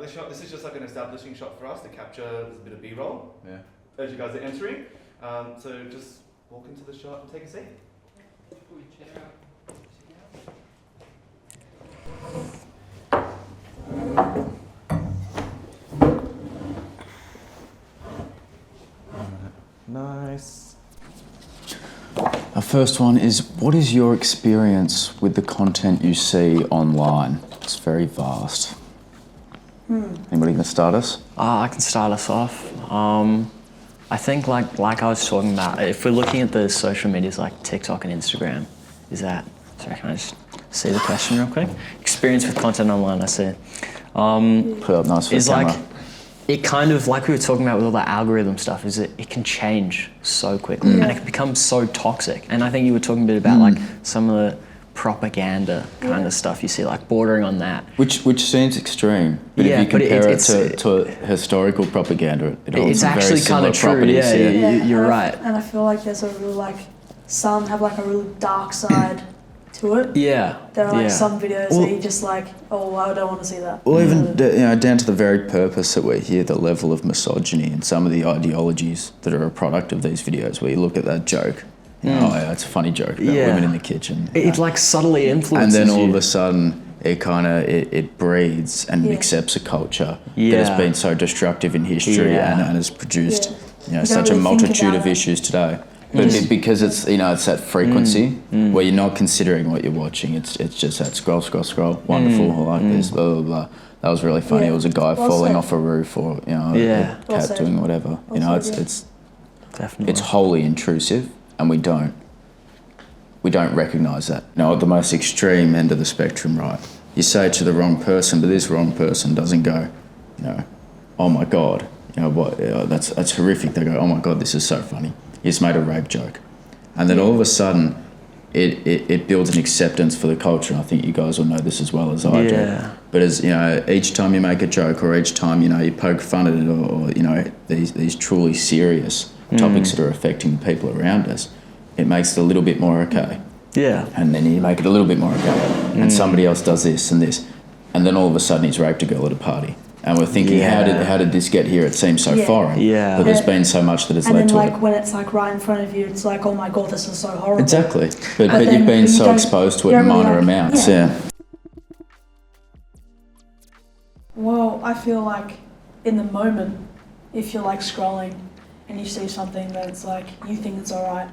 a shot. This is just like an establishing shot for us to capture a bit of B-roll. Yeah. As you guys are entering, so just walk into the shot and take a seat. Nice. Our first one is, what is your experience with the content you see online? It's very vast. Anybody gonna start us? I can start us off. I think like I was talking about, if we're looking at the social medias like TikTok and Instagram, sorry, can I just see the question real quick? Experience with content online, I see. Put up nice for the camera. Like, it kind of, like we were talking about with all the algorithm stuff, is it can change so quickly and it can become so toxic. And I think you were talking a bit about like some of the propaganda kind of stuff you see, like bordering on that. Which seems extreme, but if you compare it to historical propaganda, it holds it's some actually very similar true. properties. You're right. And I feel like there's a real like, some have like a really dark side to it. Yeah. There are like some videos that you just like, oh, I don't want to see that. Well, even down to the very purpose that we're here, the level of misogyny and some of the ideologies that are a product of these videos, where you look at that joke, oh yeah, it's a funny joke about women in the kitchen. It like subtly influences and then all you. of a sudden it breeds and accepts a culture that has been so destructive in history and has produced such really a multitude of issues today. But because it's it's that frequency where you're not considering what you're watching. It's just that scroll, wonderful, like this, blah blah blah. That was really funny. It was a guy falling off a roof, or a cat doing whatever. It's definitely, it's wholly intrusive, and we don't recognise that. At the most extreme end of the spectrum, right? You say it to the wrong person, but this wrong person doesn't go, oh my God, that's horrific. They go, oh my God, this is so funny. You just made a rape joke. And then all of a sudden, it builds an acceptance for the culture. And I think you guys will know this as well as I do. But as each time you make a joke, or each time you poke fun at it, or these truly serious topics that are affecting the people around us, it makes it a little bit more okay. Yeah. And then you make it a little bit more okay. And somebody else does this and this, and then all of a sudden he's raped a girl at a party. And we're thinking, how did this get here? It seems so foreign. Yeah. But there's been so much that has led to it. And then when it's like right in front of you, it's like, oh my God, this is so horrible. Exactly. But you've been so exposed to it in minor amounts. Yeah. Well, I feel like in the moment, if you're like scrolling and you see something that's like, you think it's alright,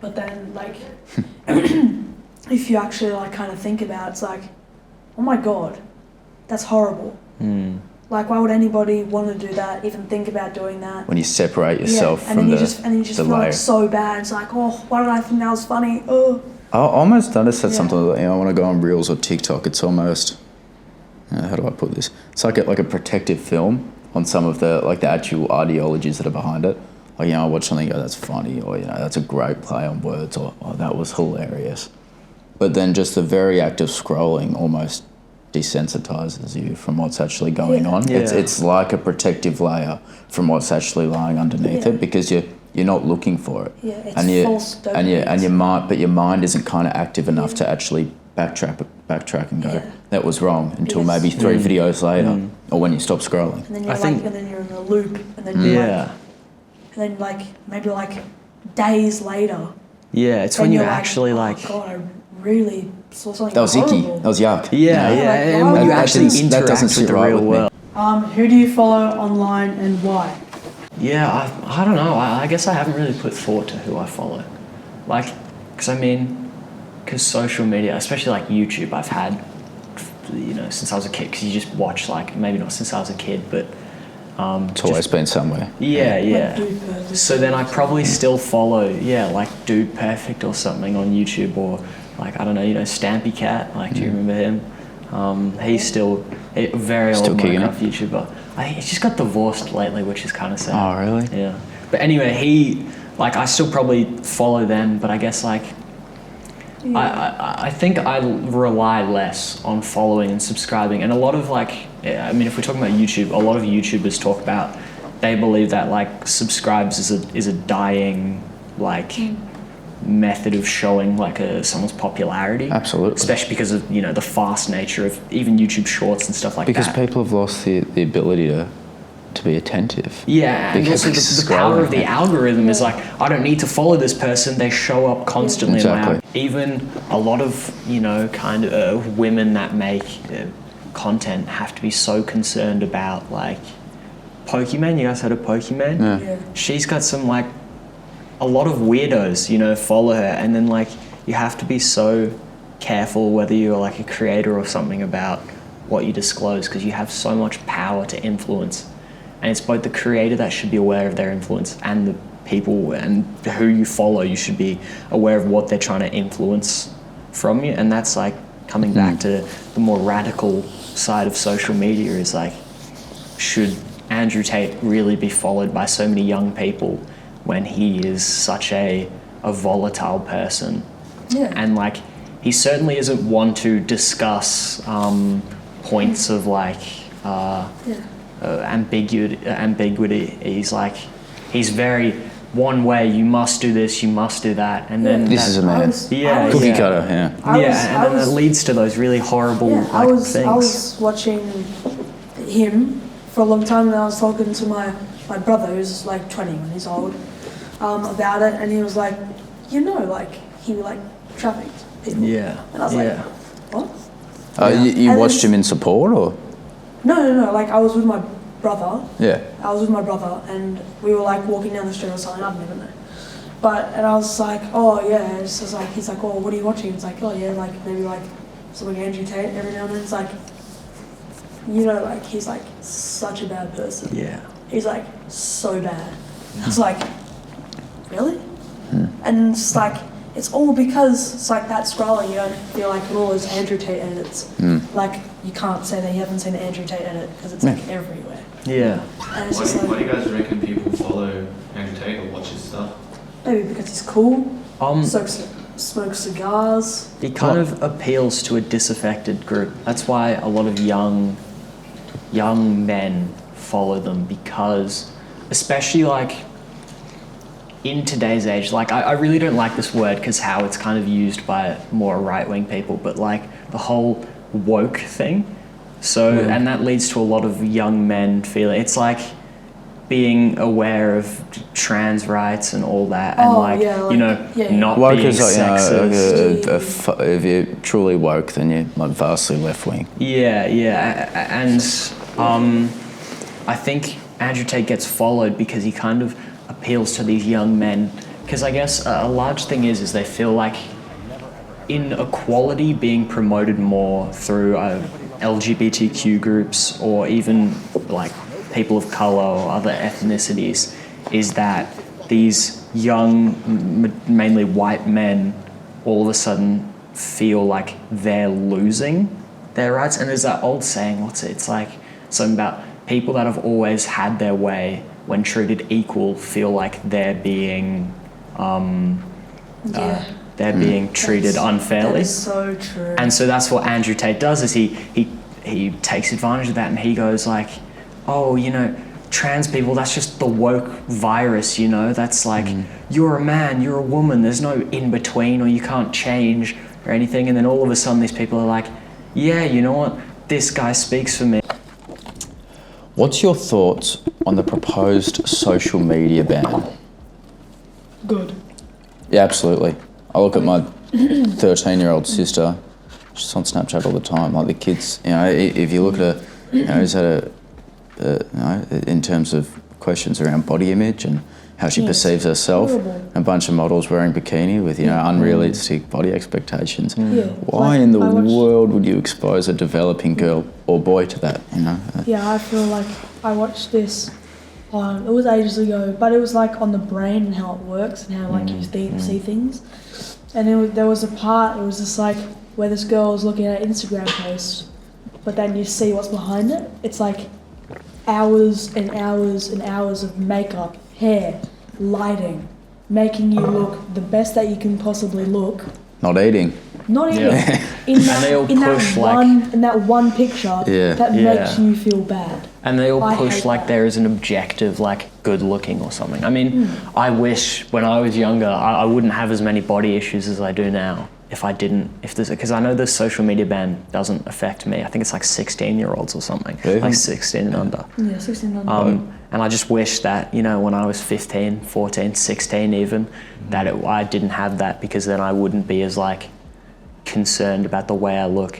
but then like, if you actually like kind of think about it, it's like, oh my God, that's horrible. Like, why would anybody want to do that, even think about doing that? When you separate yourself from the and you just feel like so bad. It's like, oh, why did I think that was funny? Oh. I almost noticed that something like, I want to go on Reels or TikTok. It's almost, how do I put this? It's like a protective film on some of the actual ideologies that are behind it. Like, I watch something and go, that's funny, or, that's a great play on words, or, oh, that was hilarious. But then just the very act of scrolling almost desensitizes you from what's actually going on. Yeah. It's like a protective layer from what's actually lying underneath it, because you're not looking for it. Yeah, it's false dopamine. And your mind isn't kind of active enough to actually backtrack and go, that was wrong, until maybe 3 videos later, or when you stop scrolling. And then then you're in a loop, and then and then maybe days later. Yeah, it's when you actually oh God, I really saw something that was horrible. icky. That was yuck. Yeah, and when you actually interact with the real world. Who do you follow online and why? Yeah, I don't know. I guess I haven't really put thought to who I follow. Because social media, especially like YouTube, I've had, since I was a kid. Because you just watch maybe not since I was a kid, but it's always been somewhere. Yeah. So then I probably still follow, Dude Perfect or something on YouTube, or I don't know, Stampy Cat. Do you remember him? He's still a very old Minecraft YouTuber. I think he's just got divorced lately, which is kind of sad. Oh, really? Yeah. But anyway, I still probably follow them, but I guess I think I rely less on following and subscribing. And a lot of if we're talking about YouTube, a lot of YouTubers talk about, they believe that subscribes is a dying method of showing like someone's popularity. Absolutely. Especially because of, you know, the fast nature of even YouTube Shorts and stuff like because that. Because people have lost the ability to be attentive. Yeah, and also the power of the algorithm is like, I don't need to follow this person, they show up constantly in my app. Even a lot of, you know, kind of women that make content have to be so concerned about like Pokemon. You guys heard of Pokemon? Yeah. She's got some like, a lot of weirdos, you know, follow her, and then like you have to be so careful whether you're like a creator or something about what you disclose, because you have so much power to influence, and it's both the creator that should be aware of their influence and the people and who you follow. You should be aware of what they're trying to influence from you, and that's like coming back to the more radical side of social media is like, should Andrew Tate really be followed by so many young people when he is such a volatile person? Yeah. And like, he certainly isn't one to discuss points of like ambiguity. He's like, he's very one way, you must do this, you must do that, and then this is a man. Cookie cutter. And then it leads to those really horrible things. I was watching him for a long time, and I was talking to my brother, who's like 20 when he's old, about it, and he was like, you know, like he like trafficked people. Yeah. And I was like, what? You watched him in support, or? No. Like I was with my brother. Yeah. I was with my brother, and we were like walking down the street or something. I don't even know. And I was like, oh yeah. It's just like, he's like, oh, what are you watching? It's like, oh yeah, like maybe like something Andrew Tate every now and then. It's like, you know, like he's like such a bad person. Yeah. He's like so bad. It's like, really? And it's like, it's all because it's like that scrolling, you don't feel like all those Andrew Tate edits. Like, you can't say that you haven't seen an Andrew Tate edit because it's like everywhere. Yeah. And it's Why do you guys reckon people follow Andrew Tate or watch his stuff? Maybe because he's cool, smokes cigars. He kind of appeals to a disaffected group. That's why a lot of young men follow them, because especially like in today's age, like I really don't like this word because how it's kind of used by more right-wing people, but like the whole woke thing. So, and that leads to a lot of young men feeling, it's like being aware of trans rights and all that, and not woke being is like, sexist. If you're truly woke, then you're like vastly left-wing. And I think Andrew Tate gets followed because he kind of appeals to these young men, because I guess a large thing is they feel like inequality being promoted more through LGBTQ groups or even like people of color or other ethnicities, is that these young, mainly white men all of a sudden feel like they're losing their rights. And there's that old saying, it's like something about people that have always had their way, when treated equal, feel like they're being being treated unfairly. That is so true. And so that's what Andrew Tate does, is he takes advantage of that, and he goes like, oh, you know, trans people, that's just the woke virus, you know, that's like, you're a man, you're a woman, there's no in between, or you can't change or anything. And then all of a sudden these people are like, yeah, you know what, this guy speaks for me. What's your thoughts on the proposed social media ban? Good. Yeah, absolutely. I look at my 13-year-old sister, she's on Snapchat all the time. Like the kids, you know, if you look at her, you know, is that in terms of questions around body image and how she perceives herself, a bunch of models wearing bikini with, you know, unrealistic body expectations. Why in the world would you expose a developing girl or boy to that, you know? Yeah, I feel like I watched this, it was ages ago, but it was like on the brain and how it works and how like you see things. And there was a part, it was just like where this girl was looking at an Instagram post, but then you see what's behind it. It's like hours and hours and hours of makeup, hair, lighting, making you look the best that you can possibly look. Not eating. Not even Yeah. in that, they all in that push, one picture Yeah. that Yeah. makes you feel bad. And they all I push hate like that. there is an objective, like good looking or something. I mean, I wish when I was younger, I wouldn't have as many body issues as I do now. If I didn't, because I know the social media ban doesn't affect me. I think it's like 16-year-olds or something, Really? like 16 and under. Yeah, 16 under. And I just wish that, you know, when I was 15, 14, 16 even, that I didn't have that, because then I wouldn't be as like concerned about the way I look.